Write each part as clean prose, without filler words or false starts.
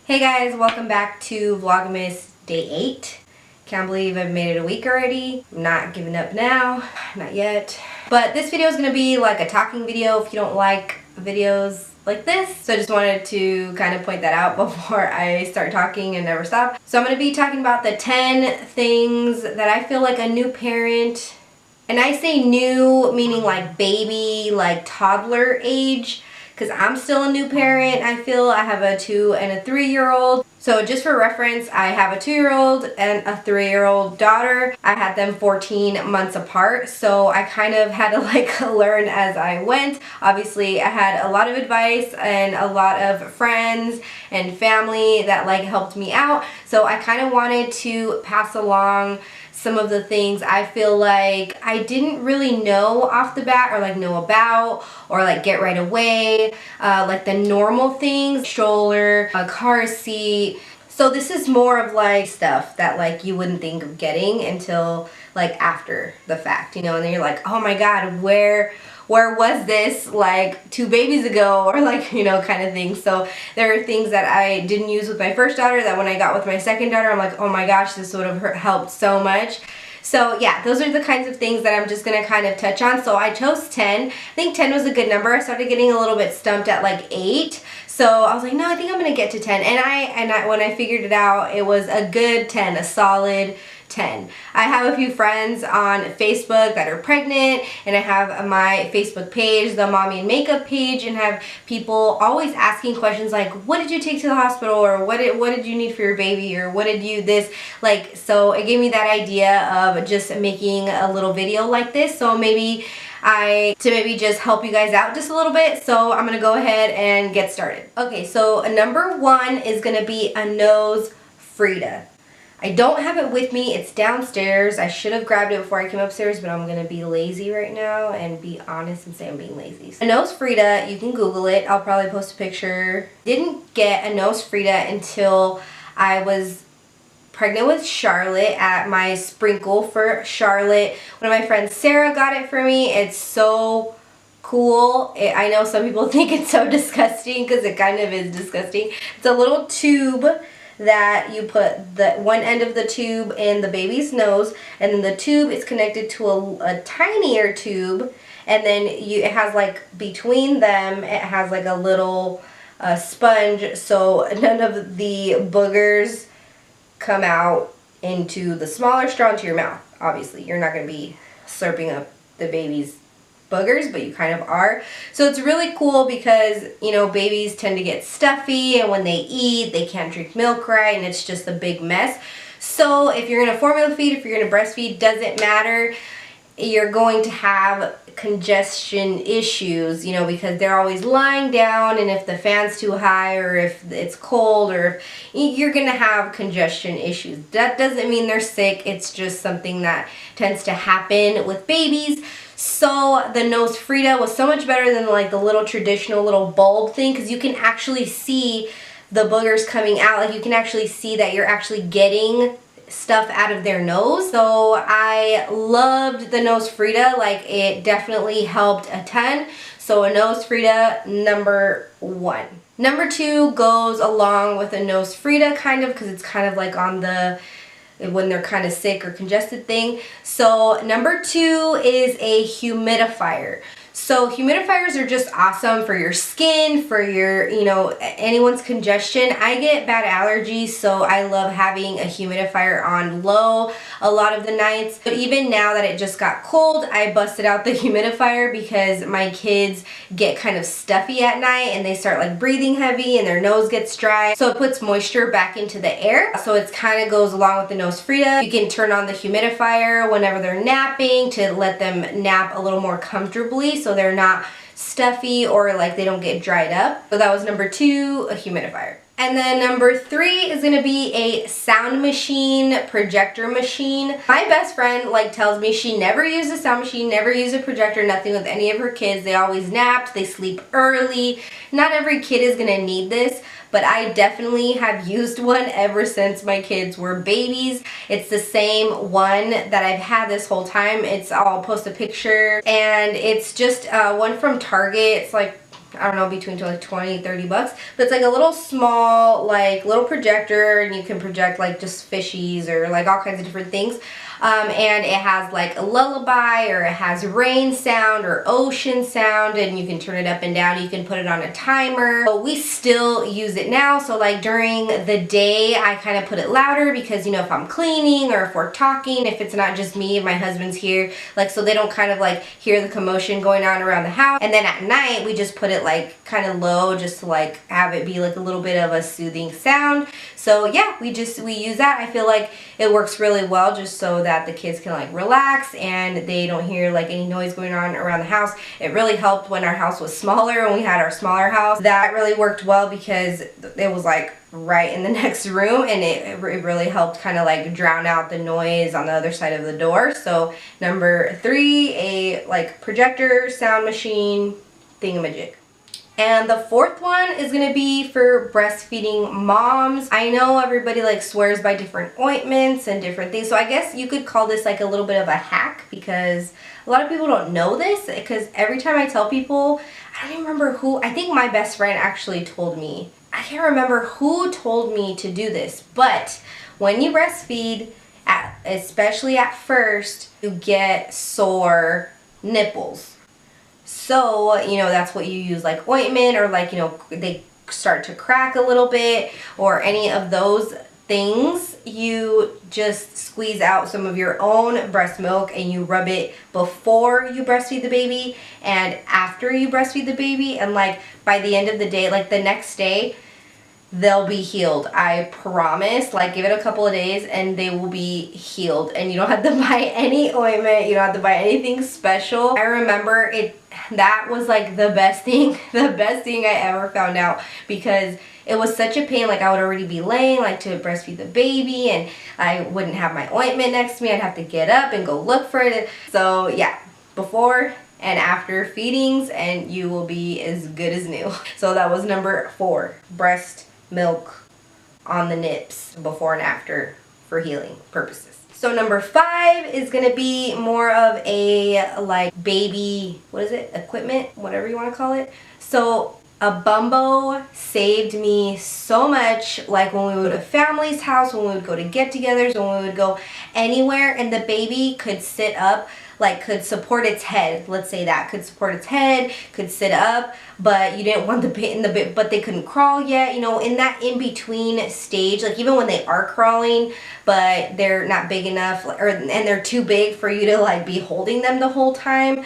Hey guys, welcome back to Vlogmas Day 8. Can't believe I've made it a week already. I'm not giving up now, not yet. But this video is going to be like a talking video if you don't like videos like this. So I just wanted to kind of point that out before I start talking and never stop. So I'm going to be talking about the 10 things that I feel like a new parent, and I say new meaning like baby, like toddler age, because I'm still a new parent. I feel I have a 2 and a 3-year-old. So just for reference, I have a 2-year-old and a 3-year-old daughter. I had them 14 months apart, so I kind of had to like learn as I went. Obviously, I had a lot of advice and a lot of friends and family that like helped me out. So I kind of wanted to pass along some of the things I feel like I didn't really know off the bat or like know about or like get right away, like the normal things, stroller, a car seat. So this is more of like stuff that like you wouldn't think of getting until like after the fact, you know, and then you're like, oh my god, where was this like 2 babies ago, or like, you know, kind of thing. So there are things that I didn't use with my first daughter that when I got with my second daughter, I'm like, oh my gosh, this would have helped so much. So yeah, those are the kinds of things that I'm just going to kind of touch on. So I chose 10. I think 10 was a good number. I started getting a little bit stumped at like 8. So I was like, no, I think I'm going to get to 10. And when I figured it out, it was a good 10, a solid 10. I have a few friends on Facebook that are pregnant, and I have my Facebook page, the Mommy and Makeup page, and have people always asking questions like, what did you take to the hospital, or what did you need for your baby, or what did you this, like, so it gave me that idea of just making a little video like this. So maybe just help you guys out just a little bit. So I'm gonna go ahead and get started. Okay, so number 1 is gonna be a Nosefrida. I don't have it with me. It's downstairs. I should have grabbed it before I came upstairs, but I'm going to be lazy right now and be honest and say I'm being lazy. A Nosefrida, you can Google it. I'll probably post a picture. Didn't get a Nosefrida until I was pregnant with Charlotte at my sprinkle for Charlotte. One of my friends, Sarah, got it for me. It's so cool. I know some people think it's so disgusting because it kind of is disgusting. It's a little tube that you put the one end of the tube in the baby's nose, and then the tube is connected to a tinier tube, and then it has like between them, it has like a little sponge, so none of the boogers come out into the smaller straw into your mouth. Obviously, you're not going to be slurping up the baby's boogers, but you kind of are. So it's really cool because, you know, babies tend to get stuffy, and when they eat, they can't drink milk right, and it's just a big mess. So if you're going to formula feed, if you're going to breastfeed, doesn't matter. You're going to have congestion issues, you know, because they're always lying down, and if the fan's too high, or if it's cold, or if you're going to have congestion issues. That doesn't mean they're sick. It's just something that tends to happen with babies. So the Nosefrida was so much better than like the little traditional little bulb thing, because you can actually see the boogers coming out. Like you can actually see that you're actually getting stuff out of their nose. So I loved the Nosefrida. Like it definitely helped a ton. So a Nosefrida, number 1. Number 2 goes along with a Nosefrida kind of, because it's kind of like on the when they're kind of sick or congested thing. So number 2 is a humidifier. So humidifiers are just awesome for your skin, for your, you know, anyone's congestion. I get bad allergies, so I love having a humidifier on low a lot of the nights. But even now that it just got cold, I busted out the humidifier because my kids get kind of stuffy at night, and they start like breathing heavy, and their nose gets dry. So it puts moisture back into the air. So it kind of goes along with the Nosefrida. You can turn on the humidifier whenever they're napping to let them nap a little more comfortably, so they're not stuffy or like they don't get dried up. So that was number 2, a humidifier. And then number 3 is going to be a sound machine, projector machine. My best friend like tells me she never used a sound machine, never used a projector, nothing with any of her kids. They always napped, they sleep early. Not every kid is going to need this, but I definitely have used one ever since my kids were babies. It's the same one that I've had this whole time. I'll post a picture, and it's just one from Target. It's like I don't know, between like 20, 30 bucks. But it's like a little small, like little projector, and you can project like just fishies or like all kinds of different things. And it has like a lullaby, or it has rain sound or ocean sound, and you can turn it up and down. You can put it on a timer. But we still use it now. So like during the day, I kind of put it louder because, you know, if I'm cleaning or if we're talking, if it's not just me, if my husband's here, like, so they don't kind of like hear the commotion going on around the house. And then at night, we just put it like kind of low, just to like have it be like a little bit of a soothing sound. So yeah, we use that. I feel like it works really well, just so that the kids can like relax and they don't hear like any noise going on around the house. It really helped when our house was smaller, when we had our smaller house. That really worked well because it was like right in the next room, and it really helped kind of like drown out the noise on the other side of the door. So number 3, a like projector sound machine thingamajig. And the 4th one is going to be for breastfeeding moms. I know everybody like swears by different ointments and different things, so I guess you could call this like a little bit of a hack, because a lot of people don't know this. Because every time I tell people, I don't even remember who, I think my best friend actually told me. I can't remember who told me to do this, but when you breastfeed, especially at first, you get sore nipples. So, you know, that's what you use, like ointment, or like, you know, they start to crack a little bit, or any of those things. You just squeeze out some of your own breast milk and you rub it before you breastfeed the baby and after you breastfeed the baby. And like by the end of the day, like the next day, they'll be healed. I promise. Like, give it a couple of days and they will be healed, and you don't have to buy any ointment, you don't have to buy anything special. I remember that was like the best thing I ever found out, because it was such a pain. Like, I would already be laying like to breastfeed the baby, and I wouldn't have my ointment next to me. I'd have to get up and go look for it. So yeah, before and after feedings, and you will be as good as new. So that was number 4, breast milk on the nips before and after for healing purposes. So number 5 is gonna be more of a like baby, what is it, equipment, whatever you want to call it. So a Bumbo saved me so much, like when we would go to family's house, when we would go to get-togethers, when we would go anywhere, and the baby could sit up, like could support its head, let's say that, could support its head, could sit up, but you didn't want the bit in the bit, but they couldn't crawl yet, you know, in that in-between stage, like even when they are crawling, but they're not big enough, and they're too big for you to like be holding them the whole time.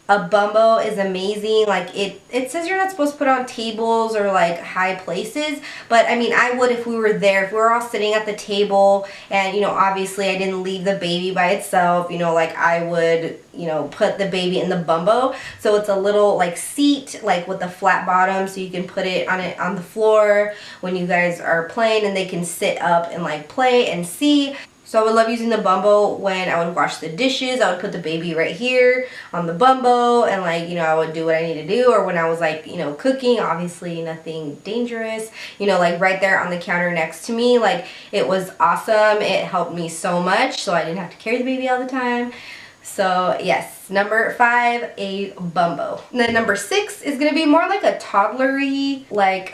A Bumbo is amazing. Like it says you're not supposed to put on tables or like high places, but I mean, I would if we were there, if we were all sitting at the table, and you know, obviously I didn't leave the baby by itself, you know, like I would, you know, put the baby in the Bumbo. So it's a little like seat, like with a flat bottom, so you can put it on the floor when you guys are playing, and they can sit up and like play and see. So I would love using the Bumbo when I would wash the dishes. I would put the baby right here on the Bumbo, and like, you know, I would do what I need to do. Or when I was like, you know, cooking, obviously nothing dangerous, you know, like right there on the counter next to me. Like, it was awesome. It helped me so much, so I didn't have to carry the baby all the time. So yes, number 5, a Bumbo. And then number 6 is gonna be more like a toddlery like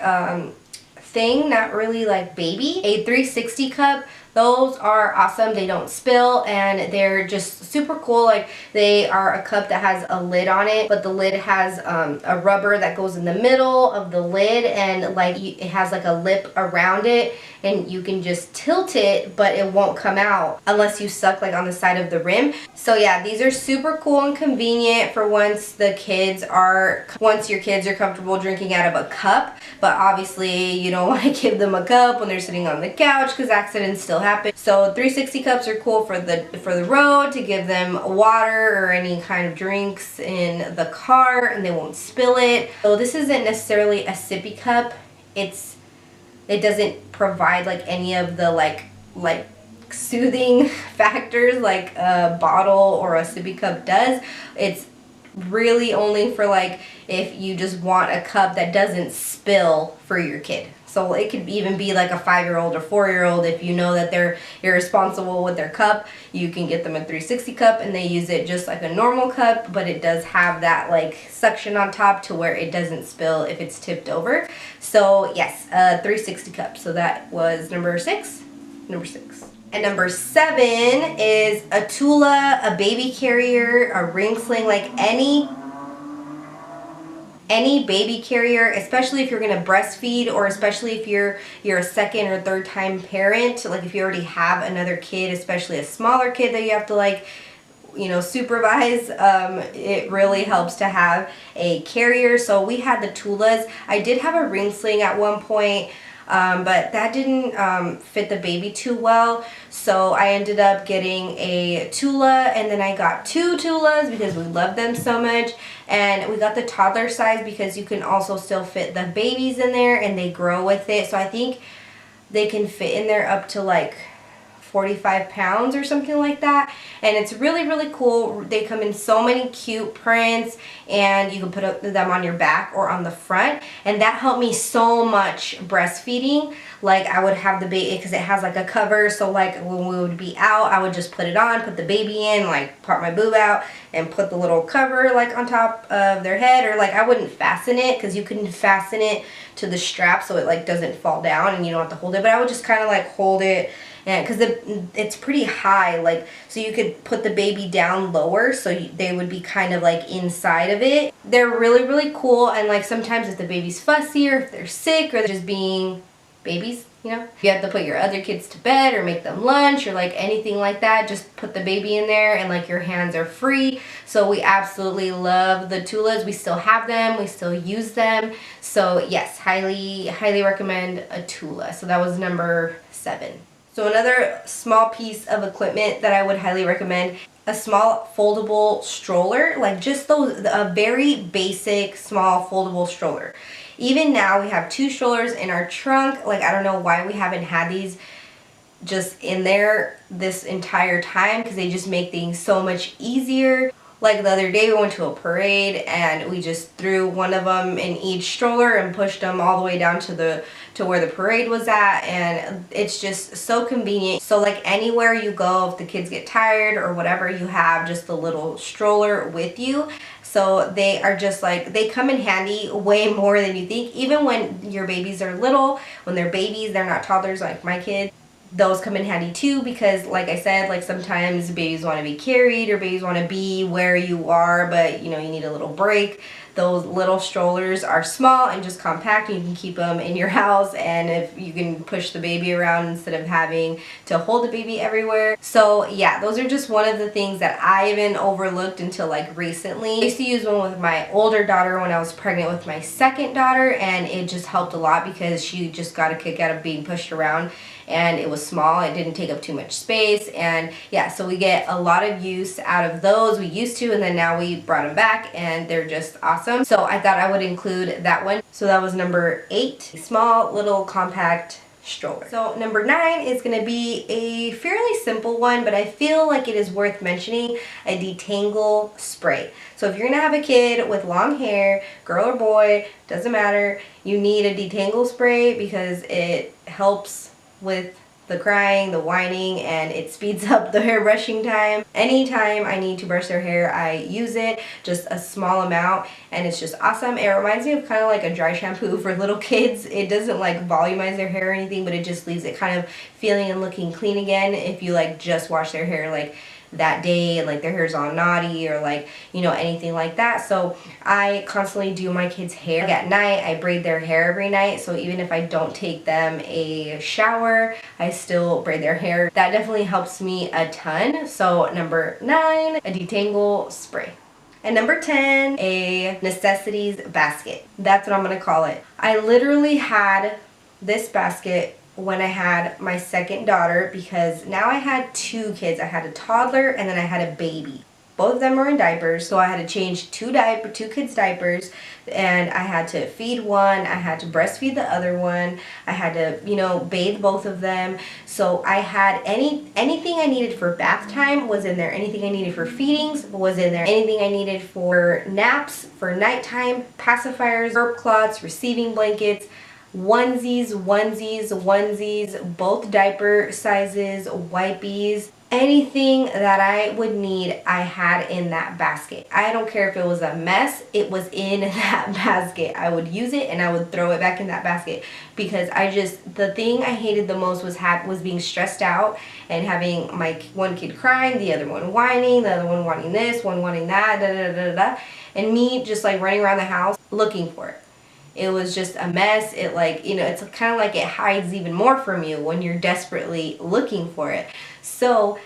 thing, not really like baby. A 360 cup. Those are awesome. They don't spill, and they're just super cool. Like, they are a cup that has a lid on it, but the lid has a rubber that goes in the middle of the lid, and like it has like a lip around it, and you can just tilt it, but it won't come out unless you suck like on the side of the rim. So yeah, these are super cool and convenient for once your kids are comfortable drinking out of a cup. But obviously you don't want to give them a cup when they're sitting on the couch, because accidents still happen. So 360 cups are cool for the road, to give them water or any kind of drinks in the car, and they won't spill it. So this isn't necessarily a sippy cup. It doesn't provide like any of the like soothing factors like a bottle or a sippy cup does. It's really only for like if you just want a cup that doesn't spill for your kid. So it could even be like a 5-year-old or 4-year-old. If you know that they're irresponsible with their cup, you can get them a 360 cup and they use it just like a normal cup, but it does have that like suction on top to where it doesn't spill if it's tipped over. So yes, a 360 cup. So that was number 6. And number 7 is a Tula, a baby carrier, a ring sling, like any baby carrier, especially if you're gonna breastfeed, or especially if you're a second or third time parent, like if you already have another kid, especially a smaller kid that you have to like, you know, supervise. It really helps to have a carrier. So we had the Tulas. I did have a ring sling at one point, but that didn't fit the baby too well, so I ended up getting a Tula, and then I got 2 Tulas because we love them so much, and we got the toddler size because you can also still fit the babies in there and they grow with it. So I think they can fit in there up to like 45 pounds or something like that, and it's really, really cool. They come in so many cute prints, and you can put them on your back or on the front, and that helped me so much breastfeeding. Like I would have the baby, because it has like a cover, so like when we would be out, I would just put it on, put the baby in, like pop my boob out and put the little cover like on top of their head, or like I wouldn't fasten it because you couldn't fasten it to the strap so it like doesn't fall down and you don't have to hold it, but I would just kind of like hold it. And because it's pretty high, like, so you could put the baby down lower, so they would be kind of like inside of it. They're really, really cool, and like sometimes if the baby's fussy or if they're sick or they're just being babies, you know, if you have to put your other kids to bed or make them lunch or like anything like that, just put the baby in there and like your hands are free. So we absolutely love the Tulas. We still have them, we still use them. So yes, highly, highly recommend a Tula. So that was number 7. So another small piece of equipment that I would highly recommend, a small foldable stroller, like just a very basic small foldable stroller. Even now we have 2 strollers in our trunk. Like I don't know why we haven't had these just in there this entire time, because they just make things so much easier. Like the other day we went to a parade and we just threw one of them in each stroller and pushed them all the way down to where the parade was at, and it's just so convenient. So like anywhere you go, if the kids get tired or whatever, you have just the little stroller with you. So they are just like, they come in handy way more than you think. Even when your babies are little, when they're babies, they're not toddlers like my kids, those come in handy too, because like I said, like sometimes babies want to be carried or babies want to be where you are, but you know, you need a little break. Those little strollers are small and just compact, and you can keep them in your house, and if you can push the baby around instead of having to hold the baby everywhere. So yeah, those are just one of the things that I even overlooked until like recently. I used to use one with my older daughter when I was pregnant with my second daughter, and it just helped a lot because she just got a kick out of being pushed around, and it was small, it didn't take up too much space, and yeah, so we get a lot of use out of those. We used to, and then now we brought them back, and they're just awesome. So I thought I would include that one. So that was number 8, a small little compact stroller. So number 9 is going to be a fairly simple one, but I feel like it is worth mentioning, a Detangle Spray. So if you're going to have a kid with long hair, girl or boy, doesn't matter, you need a Detangle Spray because it helps with the crying, the whining, and it speeds up the hair brushing time. Anytime I need to brush their hair, I use it, just a small amount, and it's just awesome. It reminds me of kind of like a dry shampoo for little kids. It doesn't like volumize their hair or anything, but it just leaves it kind of feeling and looking clean again if you like just wash their hair like that day, like their hair's all naughty or like, you know, anything like that. So I constantly do my kids' hair. Like at night, I braid their hair every night, so even if I don't take them a shower, I still braid their hair. That definitely helps me a ton. So number 9, a Detangle Spray. And number 10, a Necessities Basket. That's what I'm gonna call it. I literally had this basket when I had my second daughter, because now I had 2 kids. I had a toddler and then I had a baby. Both of them were in diapers, so I had to change 2 kids' diapers, and I had to feed one, I had to breastfeed the other one, I had to, you know, bathe both of them. So I had anything I needed for bath time was in there, anything I needed for feedings was in there, anything I needed for naps, for nighttime, pacifiers, burp cloths, receiving blankets, onesies, both diaper sizes, wipies, anything that I would need, I had in that basket. I don't care if it was a mess, it was in that basket. I would use it and I would throw it back in that basket, because the thing I hated the most was being stressed out and having my one kid crying, the other one whining, the other one wanting this, one wanting that, and me just like running around the house looking for it. It was just a mess. It like, you know, it's kind of like it hides even more from you when you're desperately looking for it. So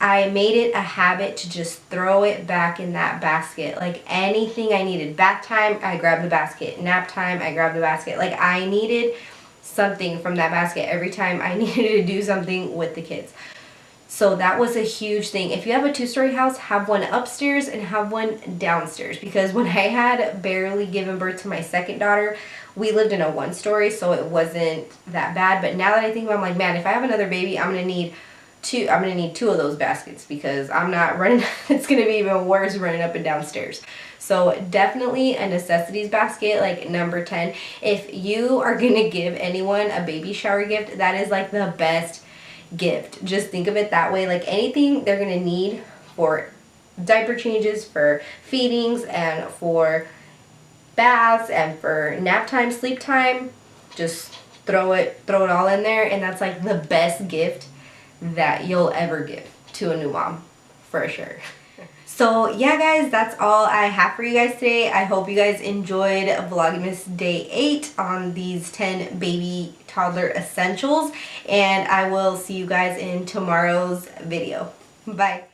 I made it a habit to just throw it back in that basket. Like anything I needed. Bath time, I grabbed the basket. Nap time, I grabbed the basket. Like I needed something from that basket every time I needed to do something with the kids. So that was a huge thing. If you have a 2-story house, have one upstairs and have one downstairs. Because when I had barely given birth to my second daughter, we lived in a 1-story, so it wasn't that bad. But now that I think about it, I'm like, man, if I have another baby, I'm gonna need 2 of those baskets, because I'm not running, it's gonna be even worse running up and downstairs. So definitely a necessities basket, like number 10. If you are gonna give anyone a baby shower gift, that is like the best gift. Just think of it that way. Like anything they're gonna need for diaper changes, for feedings, and for baths, and for nap time, sleep time, just throw it all in there, and that's like the best gift that you'll ever give to a new mom, for sure. So yeah guys, that's all I have for you guys today. I hope you guys enjoyed Vlogmas Day 8 on these 10 baby toddler essentials, and I will see you guys in tomorrow's video. Bye.